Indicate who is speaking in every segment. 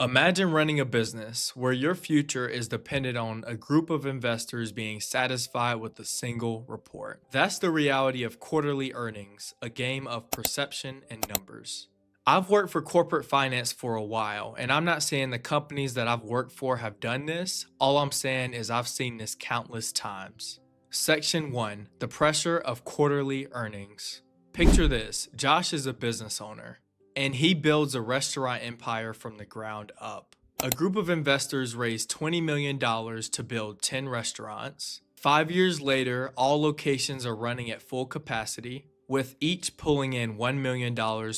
Speaker 1: Imagine running a business where your future is dependent on a group of investors being satisfied with a single report. That's the reality of quarterly earnings, a game of perception and numbers. I've worked for corporate finance for a while, and I'm not saying the companies that I've worked for have done this. All I'm saying is I've seen this countless times. Section 1: The pressure of quarterly earnings. Picture this: Josh is a business owner, and he builds a restaurant empire from the ground up. A group of investors raised $20 million to build 10 restaurants. 5 years later, all locations are running at full capacity, with each pulling in $1 million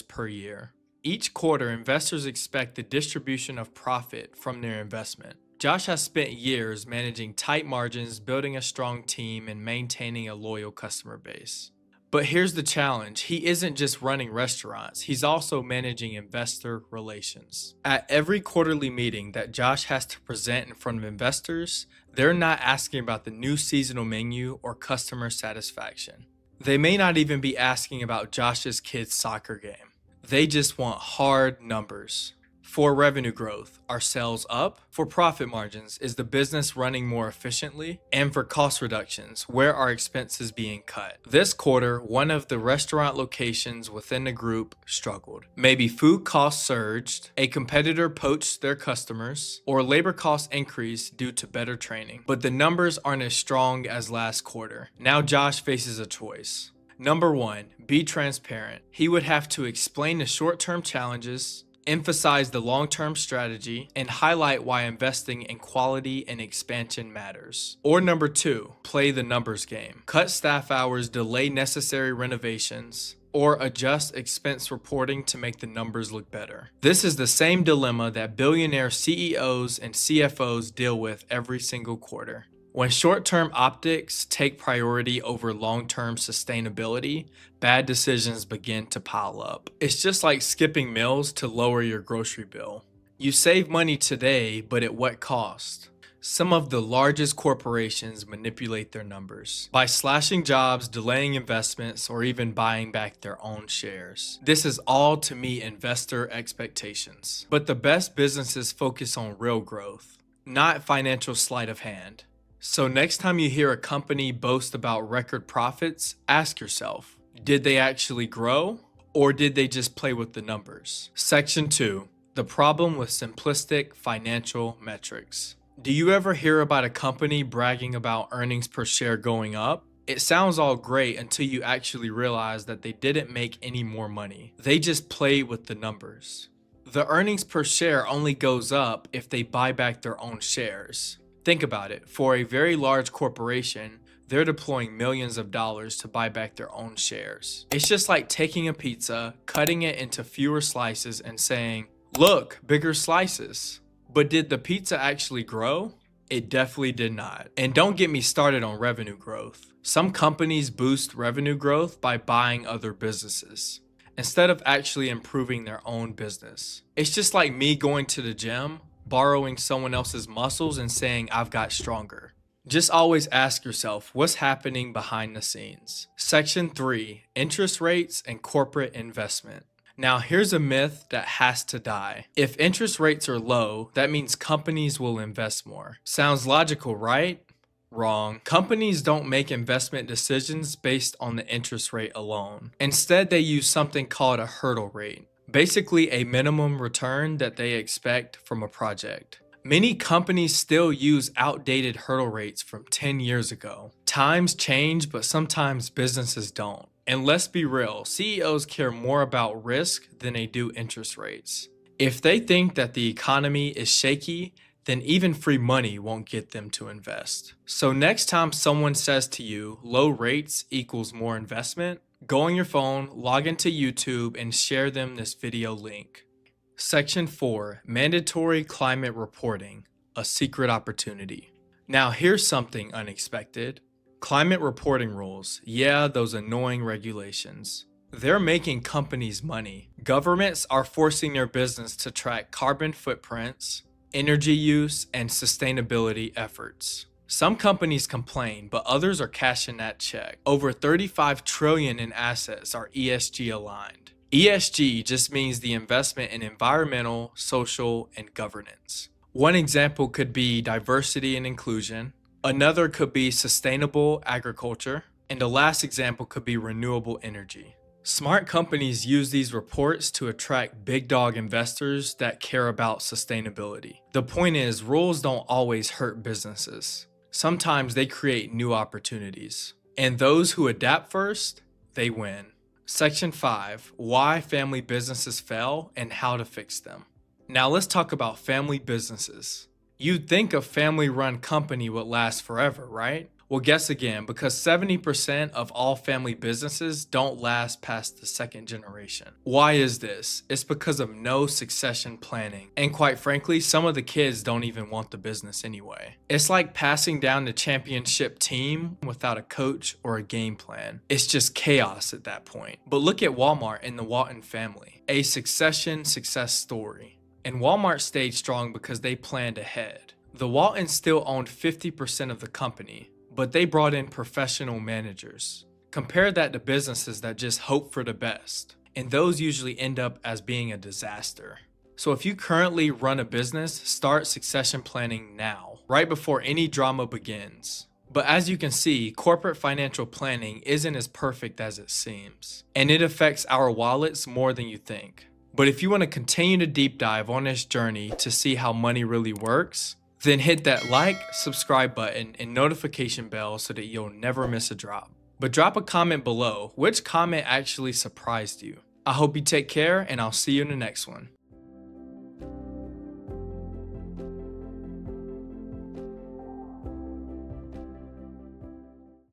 Speaker 1: per year. Each quarter, investors expect the distribution of profit from their investment. Josh has spent years managing tight margins, building a strong team, and maintaining a loyal customer base. But here's the challenge: he isn't just running restaurants, he's also managing investor relations. At every quarterly meeting that Josh has to present in front of investors, they're not asking about the new seasonal menu or customer satisfaction. They may not even be asking about Josh's kid's soccer game. They just want hard numbers. For revenue growth, are sales up? For profit margins, is the business running more efficiently? And for cost reductions, where are expenses being cut? This quarter, one of the restaurant locations within the group struggled. Maybe food costs surged, a competitor poached their customers, or labor costs increased due to better training. But the numbers aren't as strong as last quarter. Now Josh faces a choice. Number 1, be transparent. He would have to explain the short-term challenges, emphasize the long-term strategy, and highlight why investing in quality and expansion matters. Or number 2, play the numbers game. Cut staff hours, delay necessary renovations, or adjust expense reporting to make the numbers look better. This is the same dilemma that billionaire CEOs and CFOs deal with every single quarter. When short-term optics take priority over long-term sustainability, bad decisions begin to pile up. It's just like skipping meals to lower your grocery bill. You save money today, but at what cost? Some of the largest corporations manipulate their numbers by slashing jobs, delaying investments, or even buying back their own shares. This is all to meet investor expectations. But the best businesses focus on real growth, not financial sleight of hand. So next time you hear a company boast about record profits, ask yourself, did they actually grow, or did they just play with the numbers? Section 2: The problem with simplistic financial metrics. Do you ever hear about a company bragging about earnings per share going up? It sounds all great until you actually realize that they didn't make any more money. They just played with the numbers. The earnings per share only goes up if they buy back their own shares. Think about it. For a very large corporation, they're deploying millions of dollars to buy back their own shares. It's just like taking a pizza, cutting it into fewer slices, and saying, "Look, bigger slices." But did the pizza actually grow? It definitely did not. And don't get me started on revenue growth. Some companies boost revenue growth by buying other businesses, instead of actually improving their own business. It's just like me going to the gym, borrowing someone else's muscles and saying I've got stronger. Just always ask yourself what's happening behind the scenes. Section 3: Interest rates and corporate investment. Now here's a myth that has to die. If interest rates are low, that means companies will invest more. Sounds logical, right? Wrong. Companies don't make investment decisions based on the interest rate alone. Instead, they use something called a hurdle rate. Basically, a minimum return that they expect from a project. Many companies still use outdated hurdle rates from 10 years ago. Times change, but sometimes businesses don't. And let's be real, CEOs care more about risk than they do interest rates. If they think that the economy is shaky, then even free money won't get them to invest. So next time someone says to you, low rates equals more investment, go on your phone, log into YouTube, and share them this video link. Section 4: Mandatory climate reporting, a secret opportunity. Now here's something unexpected. Climate reporting rules. Yeah, those annoying regulations. They're making companies money. Governments are forcing their business to track carbon footprints, energy use, and sustainability efforts. Some companies complain, but others are cashing that check. Over $35 trillion in assets are ESG aligned. ESG just means the investment in environmental, social, and governance. One example could be diversity and inclusion, another could be sustainable agriculture, and the last example could be renewable energy. Smart companies use these reports to attract big dog investors that care about sustainability. The point is, rules don't always hurt businesses. Sometimes they create new opportunities. And those who adapt first, they win. Section 5, Why Family Businesses Fail and How to Fix Them. Now let's talk about family businesses. You'd think a family-run company would last forever, right? Well, guess again, because 70% of all family businesses don't last past the second generation. Why is this? It's because of no succession planning. And quite frankly, some of the kids don't even want the business anyway. It's like passing down the championship team without a coach or a game plan. It's just chaos at that point. But look at Walmart and the Walton family, a succession success story. And Walmart stayed strong because they planned ahead. The Waltons still owned 50% of the company, but they brought in professional managers. Compare that to businesses that just hope for the best, and those usually end up as being a disaster. So if you currently run a business, start succession planning now, right before any drama begins. But as you can see, corporate financial planning isn't as perfect as it seems, and it affects our wallets more than you think. But if you want to continue to deep dive on this journey to see how money really works, then hit that like, subscribe button, and notification bell so that you'll never miss a drop. But drop a comment below. Which comment actually surprised you? I hope you take care, and I'll see you in the next one.